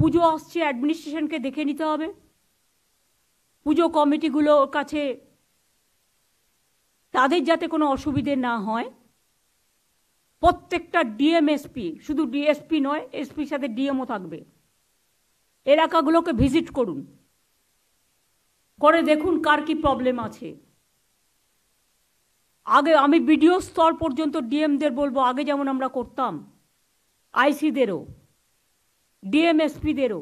পুজো আসছে, অ্যাডমিনিস্ট্রেশনকে দেখে নিতে হবে, পুজো কমিটিগুলোর কাছে তাদের যাতে কোনো অসুবিধে না হয়। প্রত্যেকটা ডিএম এসপি, শুধু ডিএসপি নয়, এসপির সাথে ডিএমও থাকবে, এলাকাগুলোকে ভিজিট করুন, করে দেখুন কার কি প্রবলেম আছে। আগে আমি বিডিও স্তর পর্যন্ত ডিএমদের বলবো, আগে যেমন আমরা করতাম, আইসিদেরও, ডিএম এসপিদেরও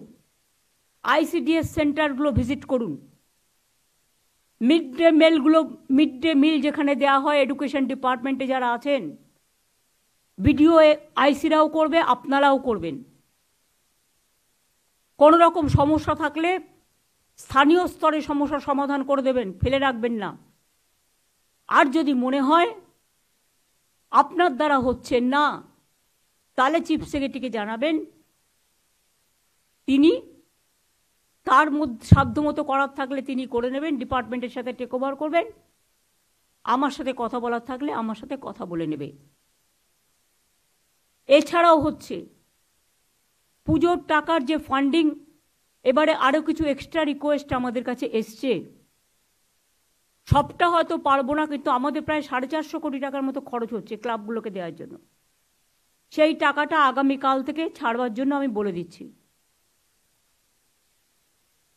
আইসিডিএস সেন্টারগুলো ভিজিট করুন। মিড ডে মিল যেখানে দেওয়া হয়, এডুকেশন ডিপার্টমেন্টে যারা আছেন, বিডিও আইসিরাও করবে, আপনারাও করবেন। কোনো রকম সমস্যা থাকলে স্থানীয় স্তরে সমস্যার সমাধান করে দেবেন, ফেলে রাখবেন না। আর যদি মনে হয় আপনার দ্বারা হচ্ছে না, তাহলে চিফ সেক্রেটারিকে জানাবেন, তিনি তার মধ্যে সাধ্যমতো করার থাকলে তিনি করে নেবেন, ডিপার্টমেন্টের সাথে টেক ওভার করবেন। আমার সাথে কথা বলার থাকলে আমার সাথে কথা বলে নেবে। এছাড়াও হচ্ছে পুজোর টাকার যে ফান্ডিং, এবারে আরও কিছু এক্সট্রা রিকোয়েস্ট আমাদের কাছে এসছে। সবটা হয়তো পারবো না, কিন্তু আমাদের প্রায় 450 কোটি টাকার মতো খরচ হচ্ছে ক্লাবগুলোকে দেওয়ার জন্য। সেই টাকাটা আগামীকাল থেকে ছাড়বার জন্য আমি বলে দিচ্ছি।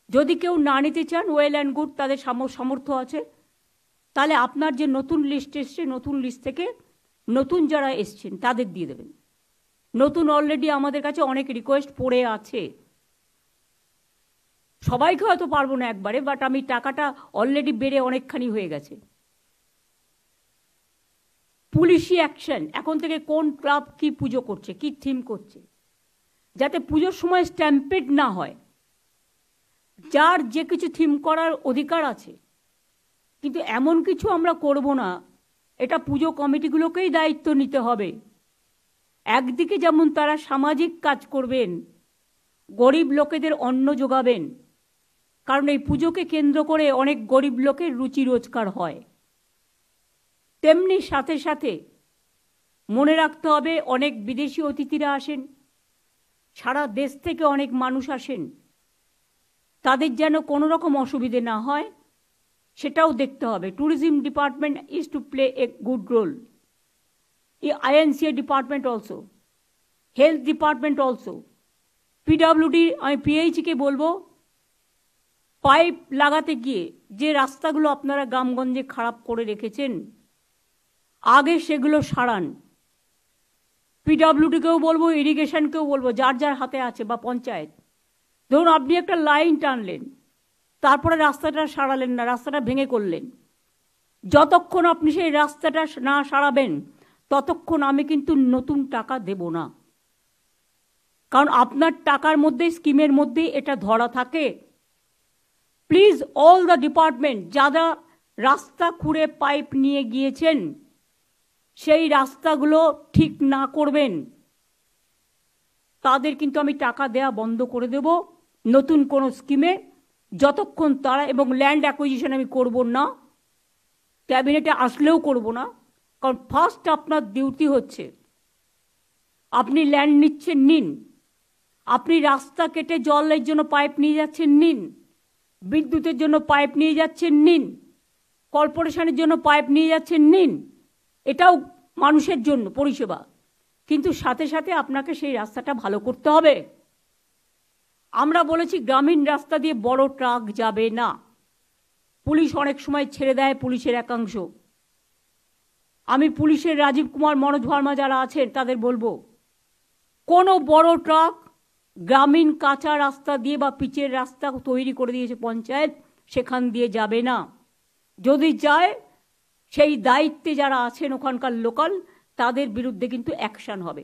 যদি কেউ না নিতে চান, ওয়েল অ্যান্ড গুড, তাদের সামর্থ্য আছে, তাহলে আপনার যে নতুন লিস্ট এসছে, নতুন লিস্ট থেকে নতুন যারা এসছেন তাদের দিয়ে দেবেন। নতুন অলরেডি আমাদের কাছে অনেক রিকোয়েস্ট পড়ে আছে, সবাইকে হয়তো পারবো না একবারে, বাট আমি টাকাটা অলরেডি বেড়ে অনেকখানি হয়ে গেছে। পুলিশি অ্যাকশন, এখন থেকে কোন ক্লাব কি পুজো করছে, কি থিম করছে, যাতে পুজোর সময় স্ট্যাম্পেড না হয়। যার যে কিছু থিম করার অধিকার আছে, কিন্তু এমন কিছু আমরা করব না, এটা পুজো কমিটিগুলোকেই দায়িত্ব নিতে হবে। একদিকে যেমন তারা সামাজিক কাজ করবেন, গরিব লোকেদের অন্ন যোগাবেন, কারণ এই পুজোকে কেন্দ্র করে অনেক গরিব লোকের রুচি রোজগার হয়, তেমনি সাথে সাথে মনে রাখতে হবে অনেক বিদেশি অতিথিরা আসেন, সারা দেশ থেকে অনেক মানুষ আসেন, তাদের যেন কোনো রকম অসুবিধে না হয় সেটাও দেখতে হবে। Tourism department is to play a good role, INCA department also, health department also, PWD, আমি পিএইচকে বলবো, পাইপ লাগাতে গিয়ে যে রাস্তাগুলো আপনারা গ্রামগঞ্জে খারাপ করে রেখেছেন, আগে সেগুলো সারান। পিডব্লিউডিকেও বলবো, ইরিগেশনকেও বলবো, যার যার হাতে আছে, বা পঞ্চায়েত। ধরুন আপনি একটা লাইন টানলেন, তারপরে রাস্তাটা সারালেন না, রাস্তাটা ভেঙে করলেন, যতক্ষণ আপনি সেই রাস্তাটা না সারাবেন ততক্ষণ আমি কিন্তু নতুন টাকা দেব না। কারণ আপনার টাকার মধ্যে, স্কিমের মধ্যে এটা ধরা থাকে। প্লিজ অল দ্য ডিপার্টমেন্ট, যারা রাস্তা খুঁড়ে পাইপ নিয়ে গিয়েছেন, সেই রাস্তাগুলো ঠিক না করবেন, তাদের কিন্তু আমি টাকা দেয়া বন্ধ করে দেব নতুন কোনো স্কিমে, যতক্ষণ তারা, এবং ল্যান্ড অ্যাকুইজিশন আমি করব না, ক্যাবিনেটে আসলেও করব না। কারণ ফার্স্ট আপনার ডিউটি হচ্ছে, আপনি ল্যান্ড নিচ্ছেন, নিন। আপনি রাস্তা কেটে জলের জন্য পাইপ নিয়ে যাচ্ছেন, নিন। বিদ্যুতের জন্য পাইপ নিয়ে যাচ্ছেন, নিন। কর্পোরেশনের জন্য পাইপ নিয়ে যাচ্ছেন, নিন। এটাও মানুষের জন্য পরিষেবা, কিন্তু সাথে সাথে আপনাকে সেই রাস্তাটা ভালো করতে হবে। আমরা বলেছি গ্রামীণ রাস্তা দিয়ে বড় ট্রাক যাবে না। পুলিশ অনেক সময় ছেড়ে দেয়, পুলিশের একাংশ। আমি পুলিশের রাজীব কুমার, মনোজ ভার্মা যারা আছেন তাদের বলবো, কোনো বড় ট্রাক গ্রামীণ কাঁচা রাস্তা দিয়ে বা পিচের রাস্তা তৈরি করে দিয়েছে পঞ্চায়েত, সেখান দিয়ে যাবে না। যদি যায়, সেই দায়িত্বে যারা আছেন ওখানকার লোকাল, তাদের বিরুদ্ধে কিন্তু অ্যাকশন হবে।